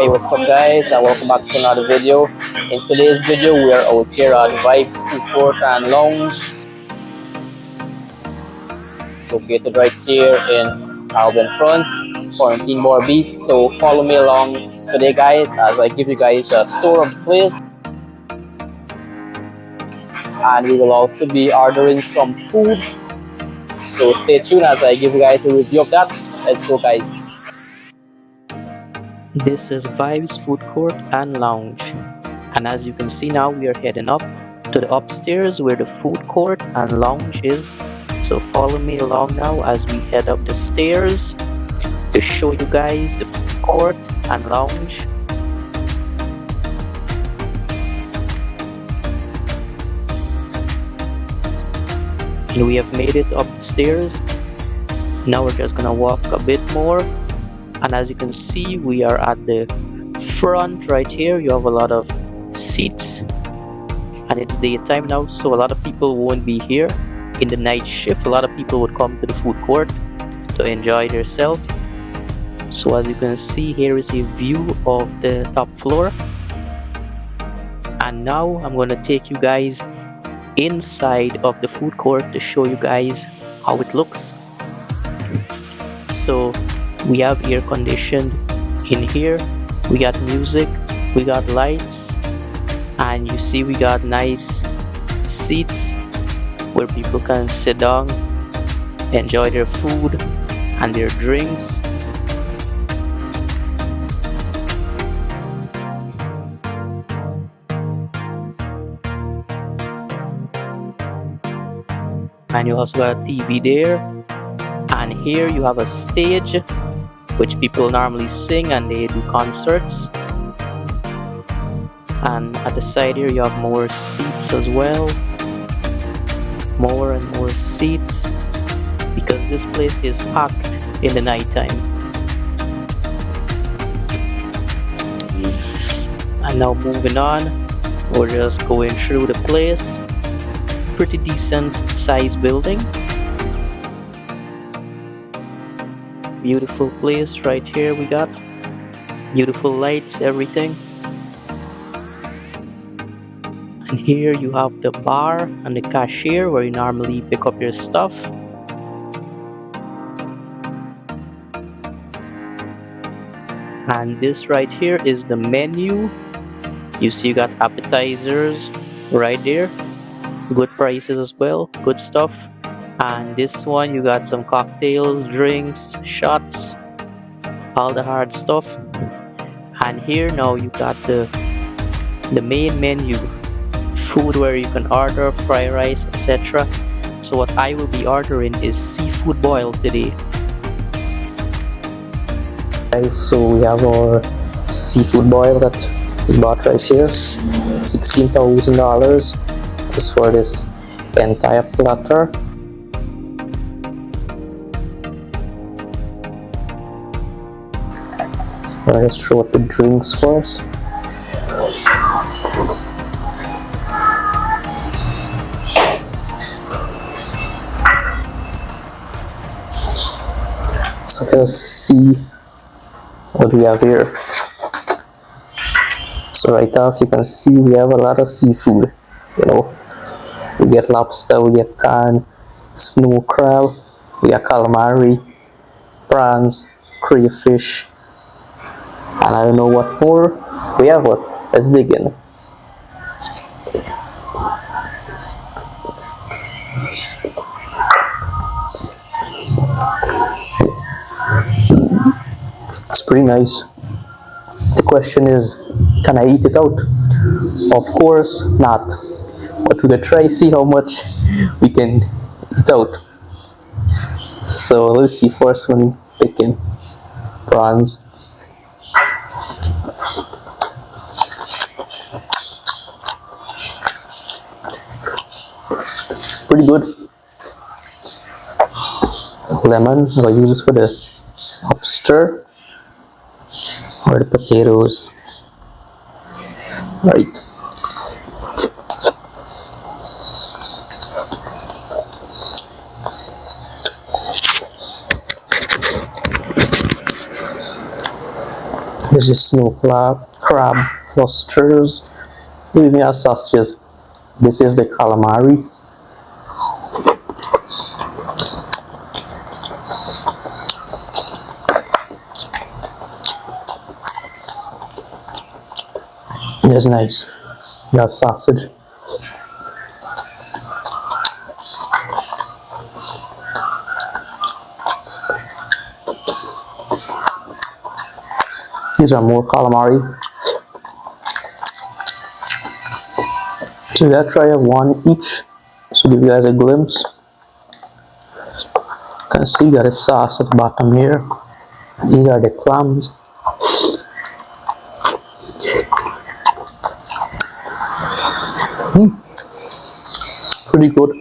Hey, what's up guys, and welcome back to another video. In today's video we are out here at Vibes Food Court and Lounge, located right here in Albion Front Berbice. So follow me along today guys as I give you guys a tour of the place, and we will also be ordering some food. So stay tuned as I give you guys a review of that. Let's go guys. This is Vibes Food Court and Lounge, and as you can see now we are heading up to the upstairs where the food court and lounge is. So follow me along now as we head up the stairs to show you guys the food court and lounge. And we have made it up the stairs. Now we're just gonna walk a bit more. And as you can see, we are at the front right here. You have a lot of seats, and it's daytime now, so a lot of people won't be here. In the night shift, a lot of people would come to the food court to enjoy themselves. So as you can see, here is a view of the top floor. And now I'm going to take you guys inside of the food court to show you guys how it looks. So we have air conditioned in here, we got music, we got lights, and you see we got nice seats where people can sit down, enjoy their food and their drinks. And you also got a TV there, and here you have a stage which people normally sing and they do concerts. And at the side here you have more seats as well, more and more seats, because this place is packed in the night time. And now moving on, we're just going through the place. Pretty decent size building, beautiful place right here. We got beautiful lights, everything. And here you have the bar and the cashier where you normally pick up your stuff. And this right here is the menu. You see you got appetizers right there, good prices as well, good stuff. And this one you got some cocktails, drinks, shots, all the hard stuff. And here now you got the main menu, food where you can order fried rice, etc. So what I will be ordering is seafood boil today. Guys, so we have our seafood boil that we bought right here. $16,000 is for this entire platter. Let's show the drinks first. So let's see what we have here. So right off you can see we have a lot of seafood. You know, we get lobster, we get carn, snow crab, we got calamari, prawns, crayfish, and I don't know what more we have. What? Let's dig in. It's pretty nice. The question is, can I eat it out? Of course not. But we're gonna try see how much we can eat out. So let's see first one picking prawns. Pretty good. Lemon, I'll use this for the lobster or the potatoes. Right. There's your snow crab clusters. Give me our sausages. This is the calamari. That's nice. Your sausage. These are more calamari. So we gotta try one each. So give you guys a glimpse. You can see we got a sauce at the bottom here. These are the clams. Pretty good.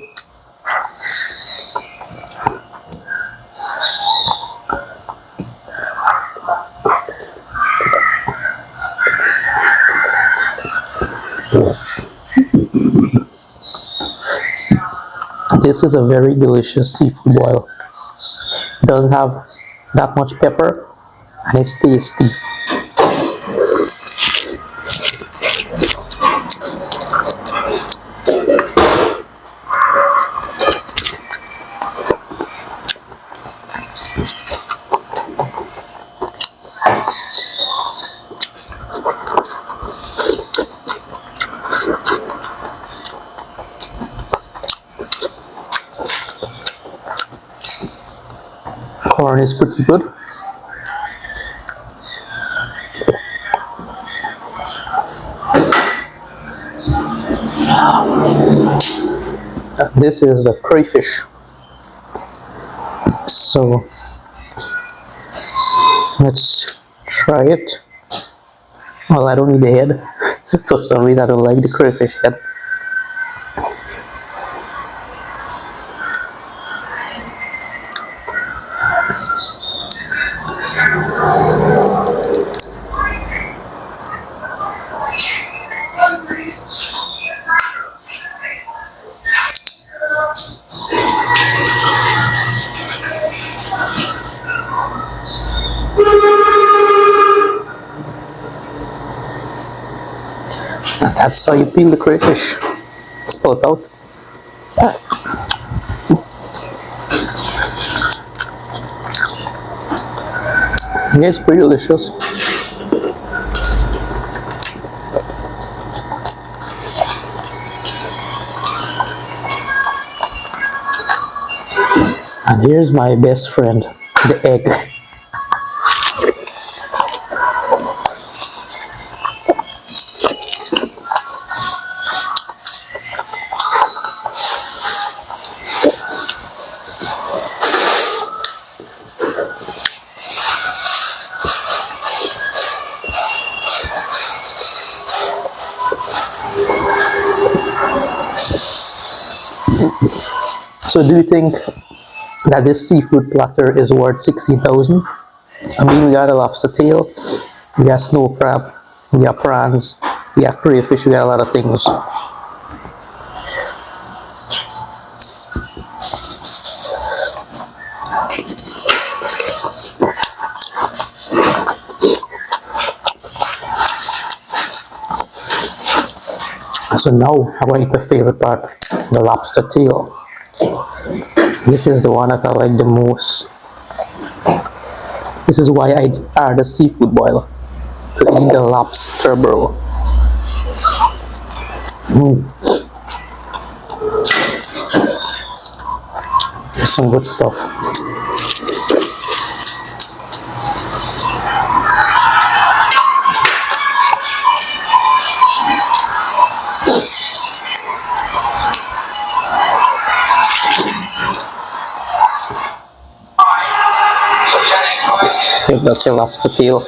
This is a very delicious seafood boil. It doesn't have that much pepper and it's tasty. Corn is pretty good. This is the crayfish. So let's try it. Well, I don't need the head. For some reason I don't like the crayfish head. That's how you peel the crayfish. Let's pull it out. Yeah, it's pretty delicious. And here's my best friend, the egg. So do you think that this seafood platter is worth 16,000? I mean, we got a lobster tail, we got snow crab, we got prawns, we got crayfish, we got a lot of things. So now I'm going to the favorite part, the lobster tail. This is the one that I like the most. This is why I add the seafood boil, to eat the lobster, bro. Some good stuff. Yep, that's a lobster tail.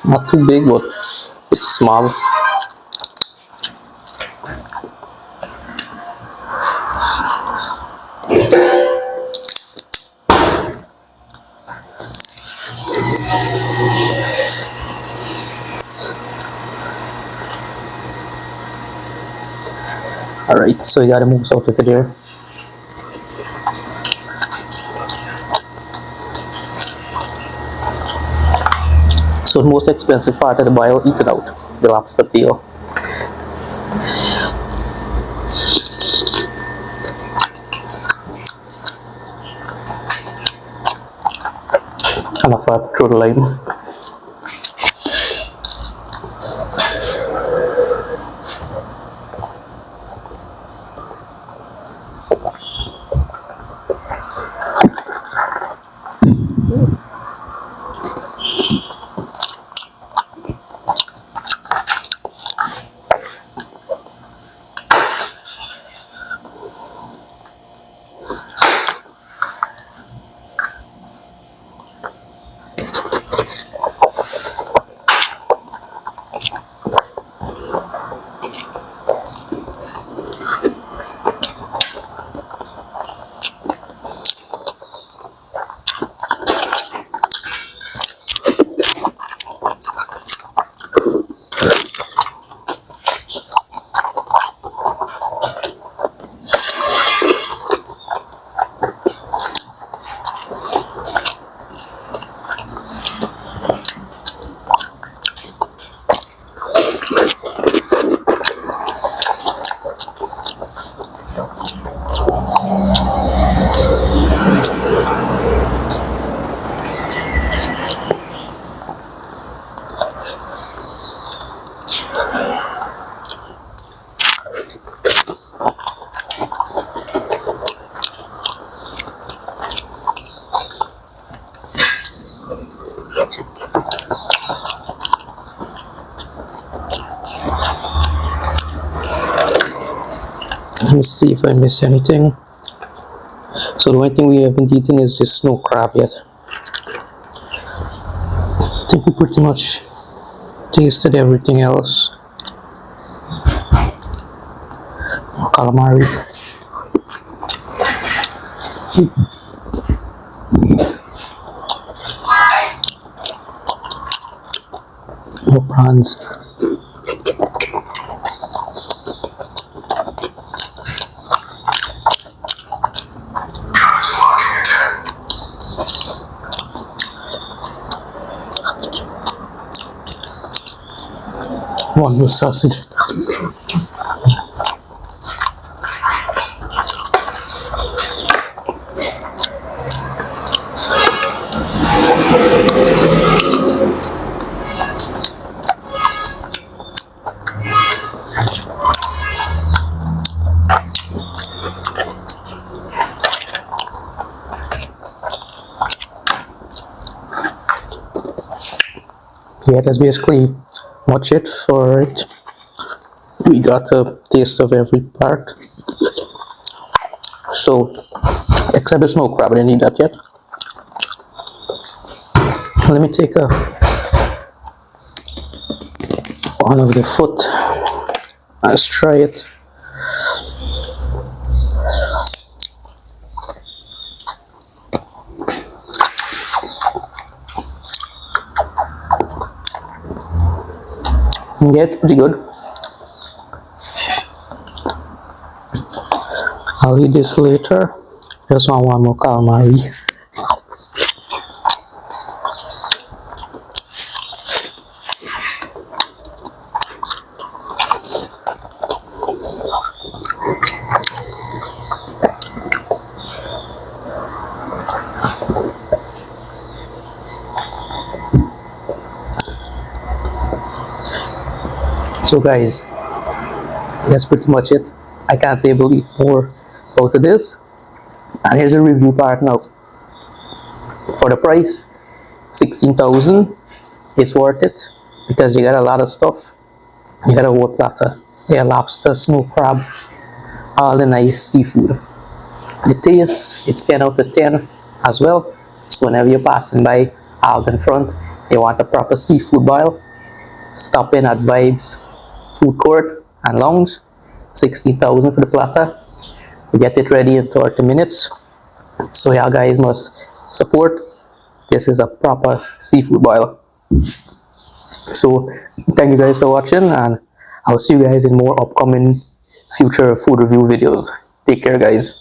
Not too big, but it's small. Alright, so you gotta move out of it here. So the most expensive part of the boil eaten out, the lobster tail. And I thought through the lime. Let me see if I miss anything. So the only thing we haven't eaten is this snow crab yet. I think we pretty much tasted everything else. Calamari. More prawns. One more sausage. Yeah, that's basically much it for it. We got a taste of every part. So, except the snow crab, I didn't eat that yet. Let me take a one of the foot. Let's try it. Yeah, it's pretty good. I'll eat this later. Just want one more calamari. So guys, that's pretty much it. I can't able to eat more out of this. And here's a review part now. For the price, 16,000, it's worth it because you got a lot of stuff. You got a whole platter. You got lobster, snow crab, all the nice seafood. The taste, it's 10 out of 10 as well. So whenever you're passing by Albion Front, you want a proper seafood boil, stop in at Vibes Food Court and Lounge. 16,000 for the platter. We get it ready in 30 minutes. So y'all guys must support. This is a proper seafood boil. So thank you guys for watching, and I'll see you guys in more upcoming future food review videos. Take care guys.